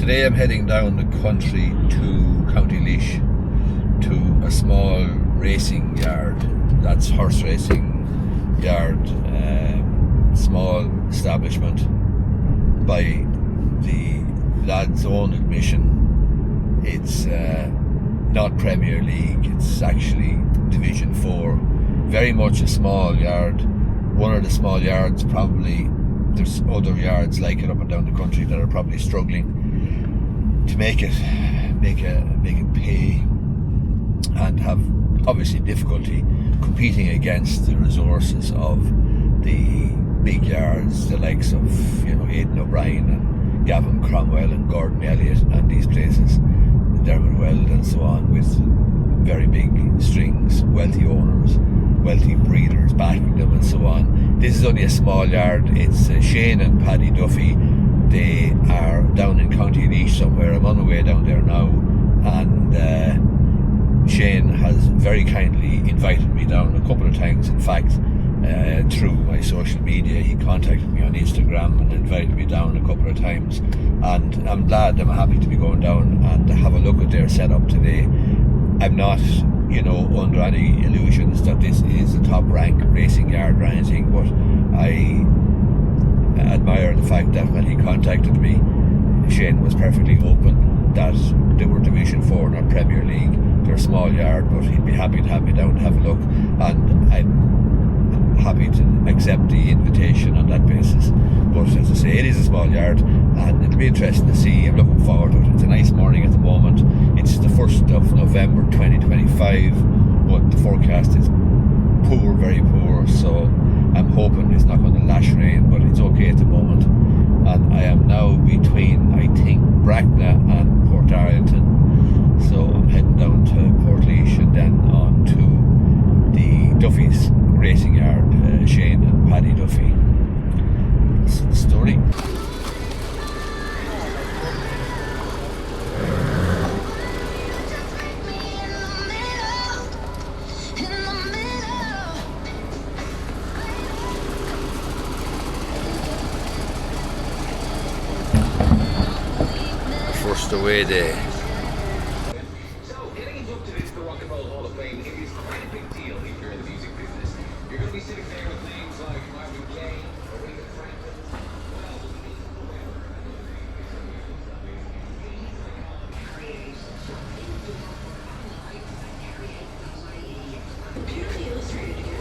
today I'm heading down the country to County Laois to a small racing yard. That's horse racing yard, small establishment by the lads' own admission. It's not Premier League, it's actually Division 4. Very much a small yard. One of the small yards, probably there's other yards like it up and down the country that are probably struggling to make it pay, and have obviously difficulty competing against the resources of the big yards, the likes of Aidan O'Brien and Gavin Cromwell and Gordon Elliott and these places, Dermot Weld and so on, with very big strings, wealthy owners, wealthy breeders backing them and so on. This is only a small yard. It's Shane and Paddy Duffy. They are down in County Laois somewhere. I'm on the way down there now, and Shane has very kindly invited me down a couple of times. In fact, through my social media, he contacted me on Instagram and invited me down a couple of times, and I'm happy to be going down and have a look at their setup today. I'm not under any illusions that this is a top rank racing yard or anything, but I admire the fact that when he contacted me, Shane was perfectly open that they were Division 4, not Premier League. They're a small yard, but he'd be happy to have me down to have a look, and I'm happy to accept the invitation on that basis. But as I say, it is a small yard and it'll be interesting to see. I'm looking forward to it. It's a nice morning at the moment. It's the 1st of November 2025, but the forecast is poor, very poor, so I'm hoping it's not going to lash rain, but it's okay at the moment. And I am now between, I think, Bracknell and Port Arlington, so I'm heading down to Port Laois and then on to the Duffy's racing yard, Shane and Paddy Duffy. That's the story. First away day. So, getting inducted into the Rock and Roll Hall of Fame, it is quite a big deal if you're in the music business. You're going to be sitting there with names like Marvin Gaye, Aretha Franklin. Beautifully illustrated again.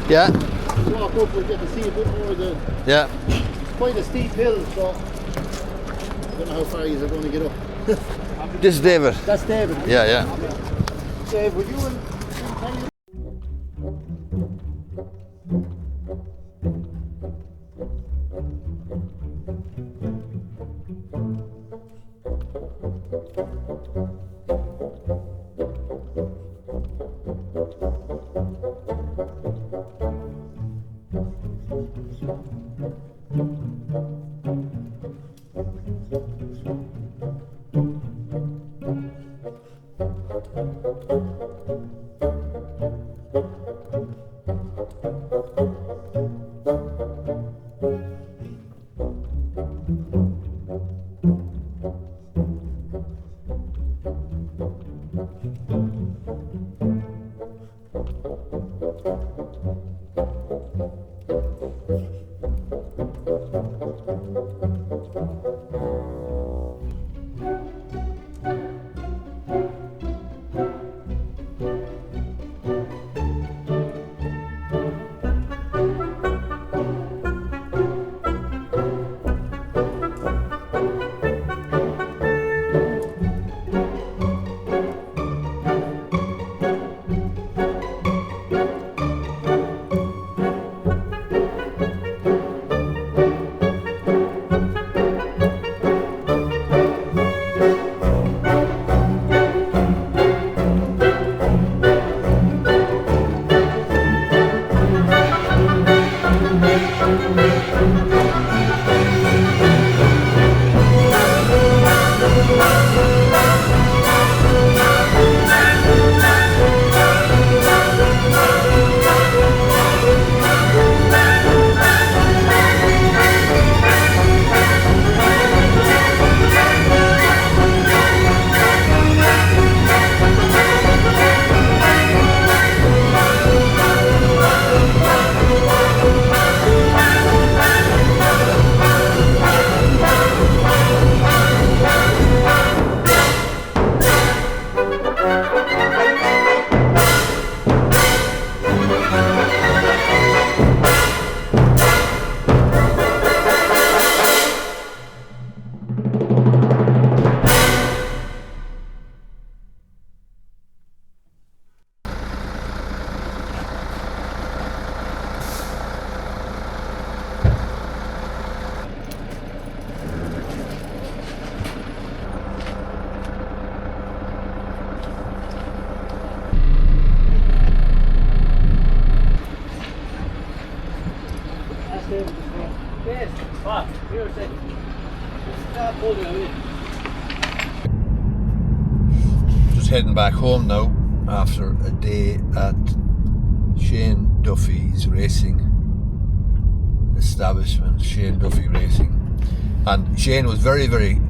Yeah. Walk up, we'll get to see a bit more of the... Yeah. It's quite a steep hill, so I don't know how far you are going to get up. This is David. That's David. Yeah. Dave, would you and... Yes, what? Here, say. Stop holding away. Just heading back home now after a day at Shane Duffy's racing establishment, Shane Duffy Racing. And Shane was very, very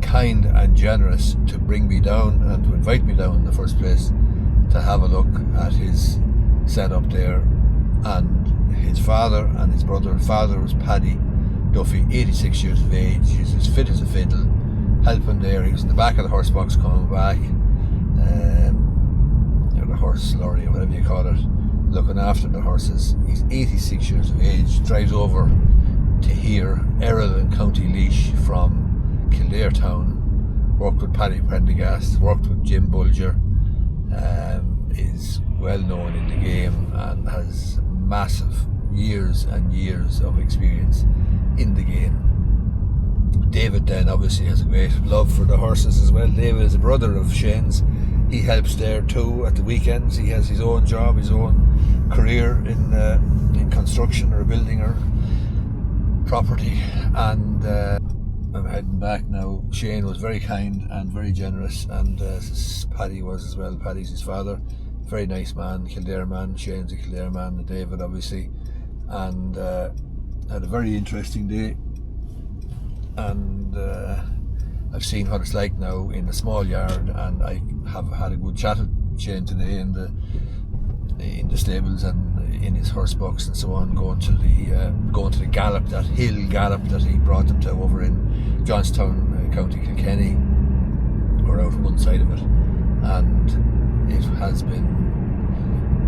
kind and generous to bring me down and to invite me down in the first place to have a look at his setup there. And his father and his brother, father was Paddy Duffy, 86 years of age. He's as fit as a fiddle, helping there. He was in the back of the horse box coming back, or the horse lorry or whatever you call it, looking after the horses. He's 86 years of age, drives over to here, Errol in County Laois from Kildare Town, worked with Paddy Prendergast, worked with Jim Bulger, is well known in the game and has massive years and years of experience in the game. David then obviously has a great love for the horses as well. David is a brother of Shane's. He helps there too at the weekends. He has his own job, his own career in construction or building or property. And I'm heading back now. Shane was very kind and very generous, and Paddy was as well. Paddy's his father. Very nice man, Kildare man. Shane's a Kildare man, David obviously. And had a very interesting day. And I've seen what it's like now in a small yard, and I have had a good chat with Shane today in the stables and in his horse box and so on, going to the gallop, that hill gallop that he brought them to over in Johnstown, County Kilkenny, or out one side of it. And it has been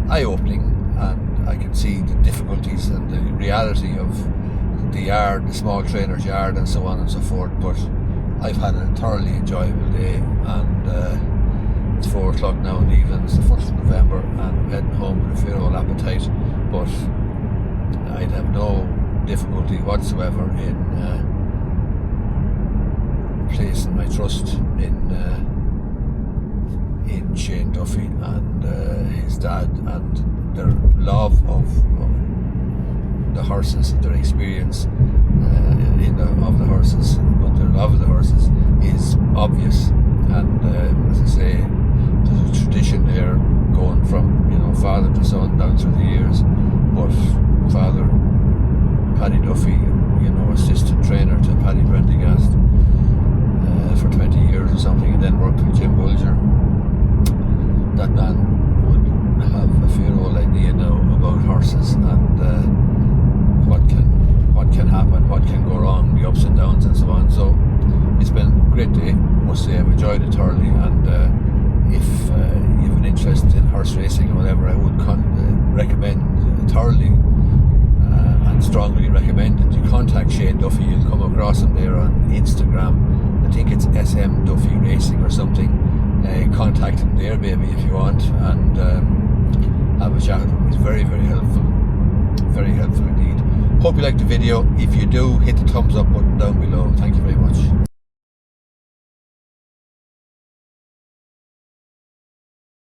eye-opening, and I can see the difficulties and the reality of the yard, the small trainer's yard and so on and so forth. But I've had a thoroughly enjoyable day, and it's 4 o'clock now in the evening. It's the 1st of November, and I'm heading home with a fair old appetite, but I'd have no difficulty whatsoever in placing my trust in Shane Duffy and his dad, and their love of the horses, their experience of the horses, but their love of the horses is obvious. And as I say, there's a tradition there going from father to son down through the years. But Father Paddy Duffy, assistant trainer to Paddy Prendergast for 20 years or something, and then worked with Jim Bulger. That man would have a fair old idea now about horses and what can happen, what can go wrong, the ups and downs and so on. So it's been a great day, I must say. I've enjoyed it thoroughly, and if you have an interest in horse racing or whatever, I would recommend thoroughly and strongly recommend that you contact Shane Duffy. You'll come across him there on Instagram. I think it's SM Duffy Racing or something. Contact him there maybe if you want, and have a chat with him. He's very, very helpful indeed. Hope you liked the video. If you do, hit the thumbs up button down below. Thank you very much.